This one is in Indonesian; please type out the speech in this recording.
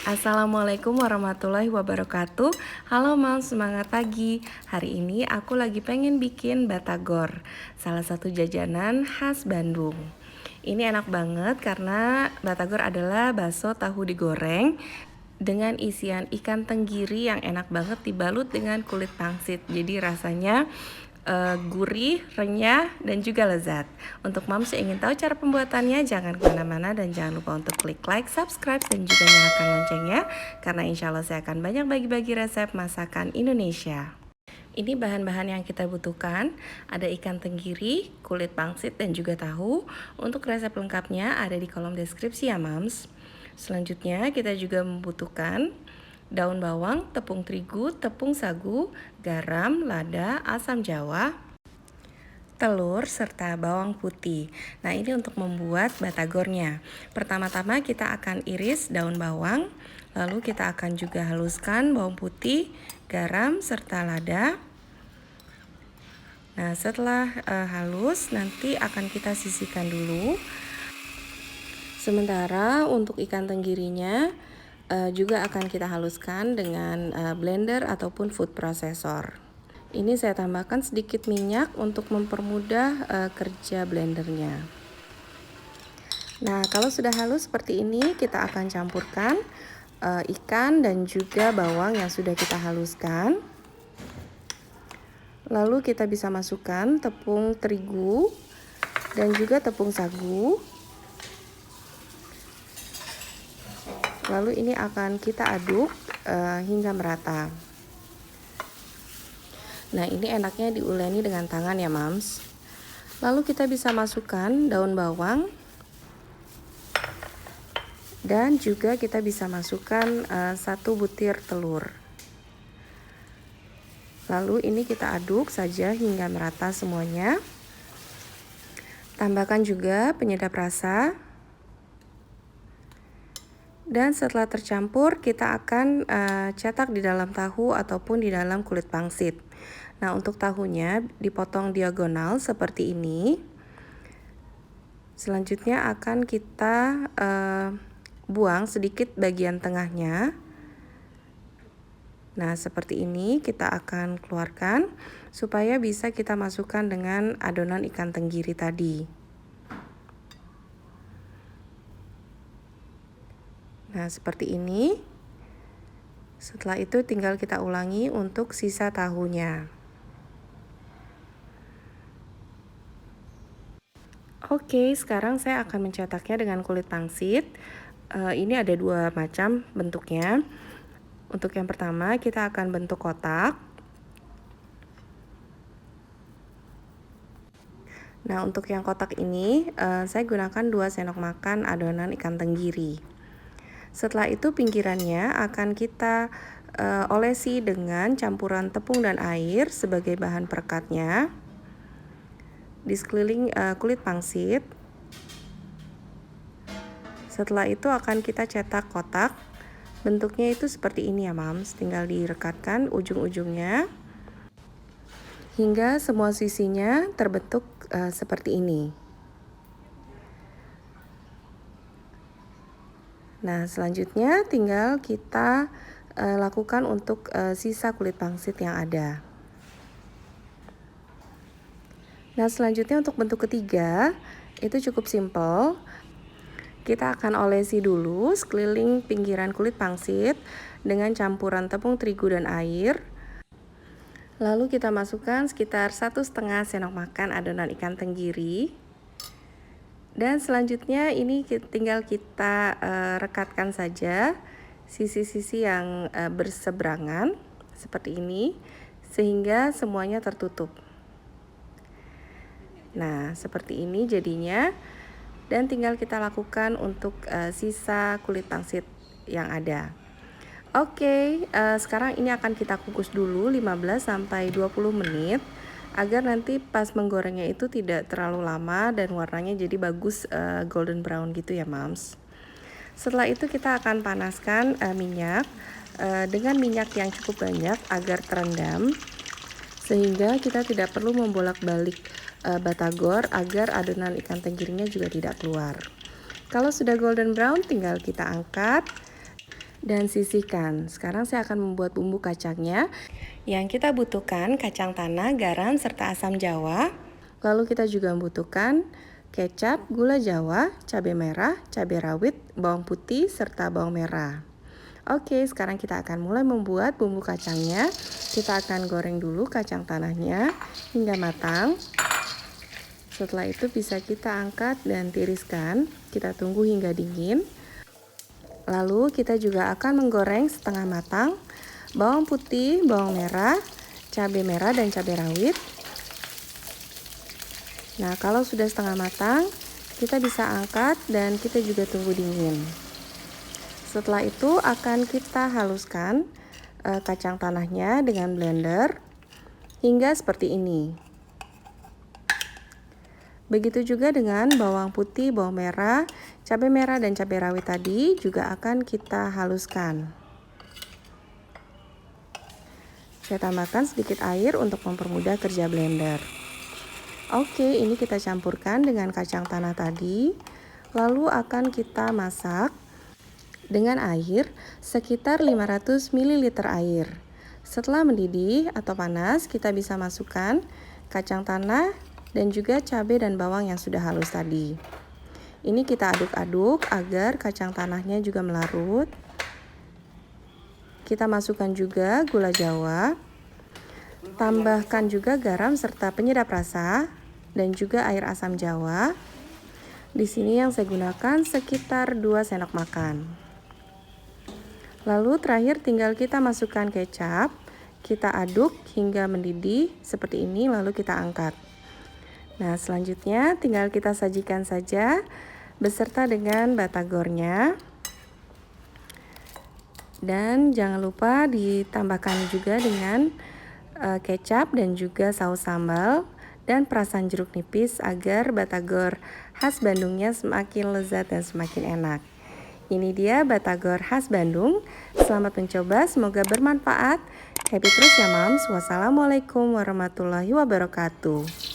Assalamualaikum warahmatullahi wabarakatuh. Halo Mam, semangat pagi. Hari ini aku lagi pengen bikin batagor, salah satu jajanan khas Bandung. Ini enak banget karena batagor adalah bakso tahu digoreng dengan isian ikan tenggiri yang enak banget dibalut dengan kulit pangsit. Jadi rasanya gurih, renyah, dan juga lezat. Untuk Moms yang ingin tahu cara pembuatannya, jangan kemana-mana dan jangan lupa untuk klik like, subscribe, dan juga nyalakan loncengnya, karena insya Allah saya akan banyak bagi-bagi resep masakan Indonesia. Ini bahan-bahan yang kita butuhkan, ada ikan tenggiri, kulit pangsit, dan juga tahu. Untuk resep lengkapnya ada di kolom deskripsi ya Moms. Selanjutnya kita juga membutuhkan daun bawang, tepung terigu, tepung sagu, garam, lada, asam jawa, telur, serta bawang putih. Nah, ini untuk membuat batagornya. Pertama-tama kita akan iris daun bawang, lalu kita akan juga haluskan bawang putih, garam, serta lada. Nah, setelah halus, nanti akan kita sisihkan dulu. Sementara untuk ikan tenggirinya juga akan kita haluskan dengan blender ataupun food processor. Ini saya tambahkan sedikit minyak untuk mempermudah kerja blendernya. Nah, kalau sudah halus seperti ini, kita akan campurkan ikan dan juga bawang yang sudah kita haluskan. Lalu kita bisa masukkan tepung terigu dan juga tepung sagu. Lalu ini akan kita aduk hingga merata. Nah, ini enaknya diuleni dengan tangan ya Mams. Lalu kita bisa masukkan daun bawang. Dan juga kita bisa masukkan 1 butir telur. Lalu ini kita aduk saja hingga merata semuanya. Tambahkan juga penyedap rasa. Dan setelah tercampur, kita akan cetak di dalam tahu ataupun di dalam kulit pangsit. Nah, untuk tahunya dipotong diagonal seperti ini. Selanjutnya akan kita buang sedikit bagian tengahnya. Nah, seperti ini kita akan keluarkan supaya bisa kita masukkan dengan adonan ikan tenggiri tadi. Nah, seperti ini. Setelah itu tinggal kita ulangi untuk sisa tahunya. Oke, sekarang saya akan mencetaknya dengan kulit pangsit. Ini ada 2 macam bentuknya. Untuk yang pertama, kita akan bentuk kotak. Nah, untuk yang kotak ini, saya gunakan 2 sendok makan adonan ikan tenggiri. Setelah itu pinggirannya akan kita olesi dengan campuran tepung dan air sebagai bahan perekatnya di sekeliling kulit pangsit. Setelah itu akan kita cetak kotak. Bentuknya itu seperti ini ya Mams, tinggal direkatkan ujung-ujungnya hingga semua sisinya terbentuk seperti ini. Nah, selanjutnya tinggal kita lakukan untuk sisa kulit pangsit yang ada. Nah, selanjutnya untuk bentuk ketiga, itu cukup simpel. Kita akan olesi dulu sekeliling pinggiran kulit pangsit dengan campuran tepung terigu dan air. Lalu kita masukkan sekitar 1,5 sendok makan adonan ikan tenggiri. Dan selanjutnya ini tinggal kita rekatkan saja sisi-sisi yang berseberangan seperti ini sehingga semuanya tertutup. Nah, seperti ini jadinya, dan tinggal kita lakukan untuk sisa kulit pangsit yang ada. Oke, sekarang ini akan kita kukus dulu 15-20 menit agar nanti pas menggorengnya itu tidak terlalu lama dan warnanya jadi bagus golden brown gitu ya Mams. Setelah itu kita akan panaskan minyak dengan minyak yang cukup banyak agar terendam, sehingga kita tidak perlu membolak-balik batagor agar adonan ikan tenggirinya juga tidak keluar. Kalau sudah golden brown tinggal kita angkat dan sisihkan. Sekarang saya akan membuat bumbu kacangnya. Yang kita butuhkan kacang tanah, garam, serta asam jawa. Lalu kita juga membutuhkan kecap, gula jawa, cabai merah, cabai rawit, bawang putih, serta bawang merah. Oke, sekarang kita akan mulai membuat bumbu kacangnya. Kita akan goreng dulu kacang tanahnya hingga matang. Setelah itu bisa kita angkat dan tiriskan. Kita tunggu hingga dingin. Lalu kita juga akan menggoreng setengah matang bawang putih, bawang merah, cabai merah, dan cabai rawit. Nah, kalau sudah setengah matang, kita bisa angkat dan kita juga tunggu dingin. Setelah itu akan kita haluskan kacang tanahnya dengan blender hingga seperti ini. Begitu juga dengan bawang putih, bawang merah, cabai merah, dan cabai rawit tadi juga akan kita haluskan. Saya tambahkan sedikit air untuk mempermudah kerja blender. Oke, ini kita campurkan dengan kacang tanah tadi. Lalu akan kita masak dengan air sekitar 500 ml air. Setelah mendidih atau panas, kita bisa masukkan kacang tanah dan juga cabai dan bawang yang sudah halus tadi. Ini kita aduk-aduk agar kacang tanahnya juga melarut. Kita masukkan juga gula jawa. Tambahkan juga garam serta penyedap rasa dan juga air asam jawa. Di sini yang saya gunakan sekitar 2 sendok makan. Lalu terakhir tinggal kita masukkan kecap, kita aduk hingga mendidih seperti ini, lalu kita angkat. Nah, selanjutnya tinggal kita sajikan saja beserta dengan batagornya. Dan jangan lupa ditambahkan juga dengan kecap dan juga saus sambal dan perasan jeruk nipis agar batagor khas Bandungnya semakin lezat dan semakin enak. Ini dia batagor khas Bandung. Selamat mencoba, semoga bermanfaat. Happy terus ya Moms. Wassalamualaikum warahmatullahi wabarakatuh.